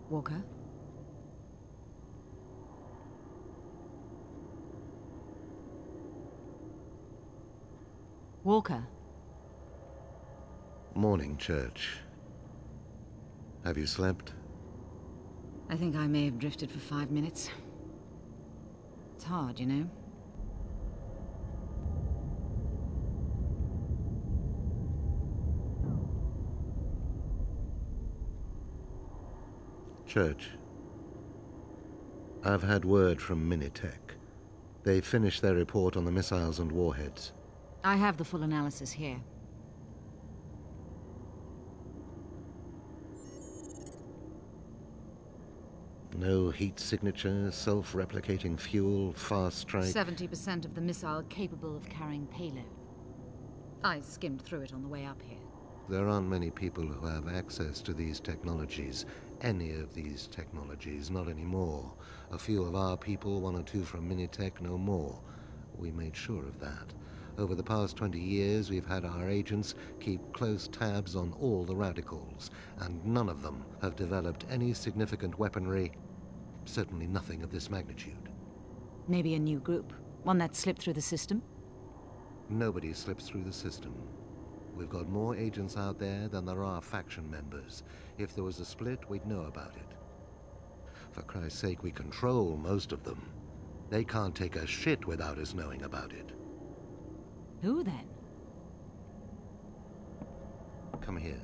Walker? Walker? Morning, Church. Have you slept? I think I may have drifted for 5 minutes. It's hard, you know? Church, I've had word from Minitech. They finished their report on the missiles and warheads. I have the full analysis here. No heat signature, self-replicating fuel, fast strike... 70% of the missile capable of carrying payload. I skimmed through it on the way up here. There aren't many people who have access to these technologies. Any of these technologies, not anymore. A few of our people, 1 or 2 from Minitech, no more. We made sure of that. Over the past 20 years, we've had our agents keep close tabs on all the radicals, and none of them have developed any significant weaponry, certainly nothing of this magnitude. Maybe a new group, one that slipped through the system? Nobody slips through the system. We've got more agents out there than there are faction members. If there was a split, we'd know about it. For Christ's sake, we control most of them. They can't take a shit without us knowing about it. Who then? Come here.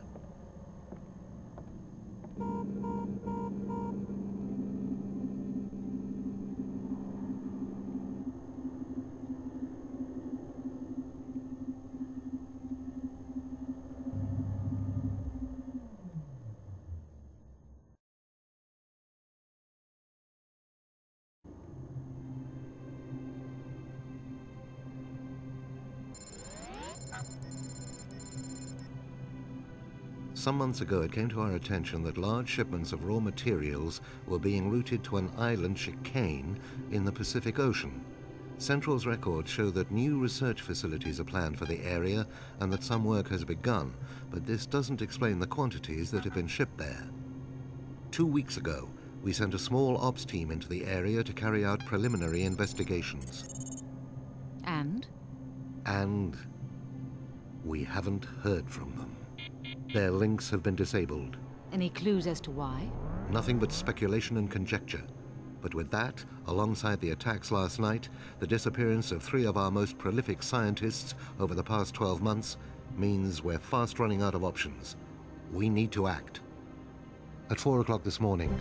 Some months ago, it came to our attention that large shipments of raw materials were being routed to an island, Chicane, in the Pacific Ocean. Central's records show that new research facilities are planned for the area and that some work has begun, but this doesn't explain the quantities that have been shipped there. 2 weeks ago, we sent a small ops team into the area to carry out preliminary investigations. And? And we haven't heard from them. Their links have been disabled. Any clues as to why? Nothing but speculation and conjecture. But with that, alongside the attacks last night, the disappearance of 3 of our most prolific scientists over the past 12 months means we're fast running out of options. We need to act. At 4 o'clock this morning,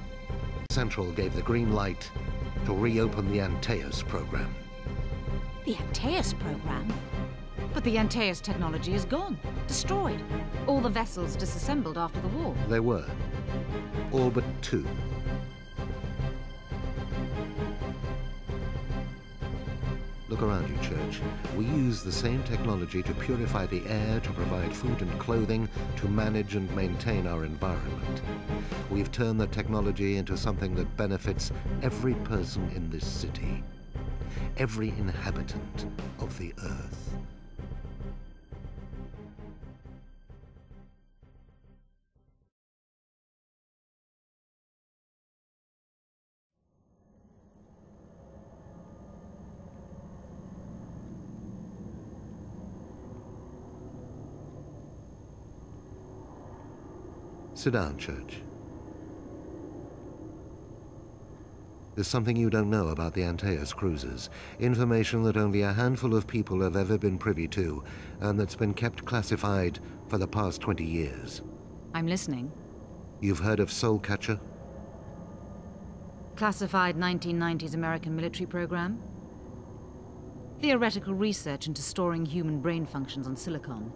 Central gave the green light to reopen the Antaeus program. The Antaeus program? But the Antaeus technology is gone, destroyed. All the vessels disassembled after the war. They were. All but 2. Look around you, Church. We use the same technology to purify the air, to provide food and clothing, to manage and maintain our environment. We've turned the technology into something that benefits every person in this city. Every inhabitant of the Earth. Sit down, Church. There's something you don't know about the Antaeus cruisers. Information that only a handful of people have ever been privy to, and that's been kept classified for the past 20 years. I'm listening. You've heard of Soulcatcher? Classified 1990s American military program? Theoretical research into storing human brain functions on silicon.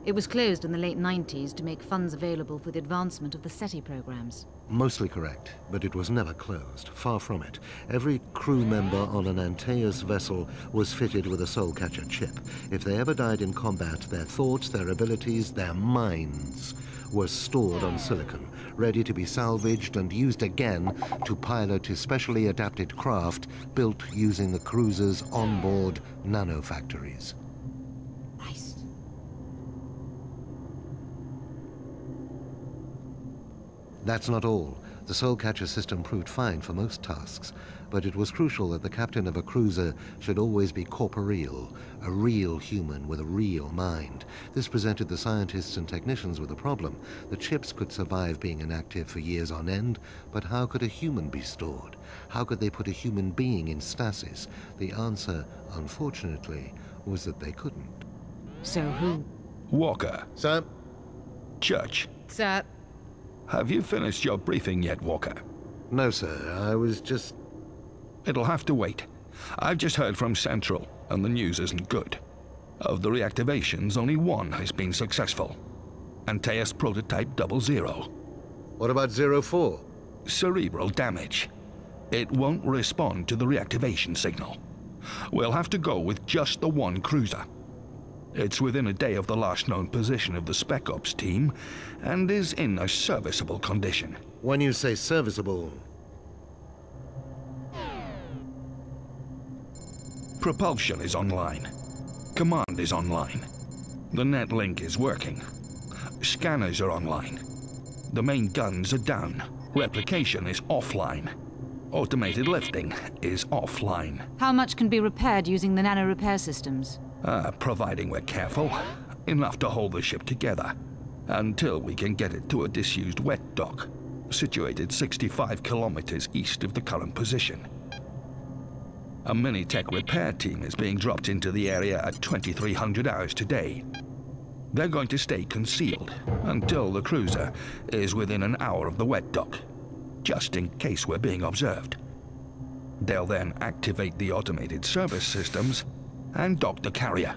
It was closed in the late 90s to make funds available for the advancement of the SETI programs. Mostly correct, but it was never closed. Far from it. Every crew member on an Antaeus vessel was fitted with a Soulcatcher chip. If they ever died in combat, their thoughts, their abilities, their minds were stored on silicon, ready to be salvaged and used again to pilot especially adapted craft built using the cruiser's onboard nanofactories. That's not all. The Soulcatcher system proved fine for most tasks, but it was crucial that the captain of a cruiser should always be corporeal, a real human with a real mind. This presented the scientists and technicians with a problem. The ships could survive being inactive for years on end, but how could a human be stored? How could they put a human being in stasis? The answer, unfortunately, was that they couldn't. So who? Walker. Sir? Church. Sir? Have you finished your briefing yet, Walker? No, sir. I was just... It'll have to wait. I've just heard from Central, and the news isn't good. Of the reactivations, only one has been successful. Antaeus Prototype 00. What about 04? Cerebral damage. It won't respond to the reactivation signal. We'll have to go with just the one cruiser. It's within a day of the last known position of the Spec Ops team, and is in a serviceable condition. When you say serviceable... Propulsion is online. Command is online. The net link is working. Scanners are online. The main guns are down. Replication is offline. Automated lifting is offline. How much can be repaired using the nano repair systems? Providing we're careful, enough to hold the ship together, until we can get it to a disused wet dock, situated 65 kilometers east of the current position. A mini-tech repair team is being dropped into the area at 2300 hours today. They're going to stay concealed until the cruiser is within an hour of the wet dock, just in case we're being observed. They'll then activate the automated service systems and dock the carrier.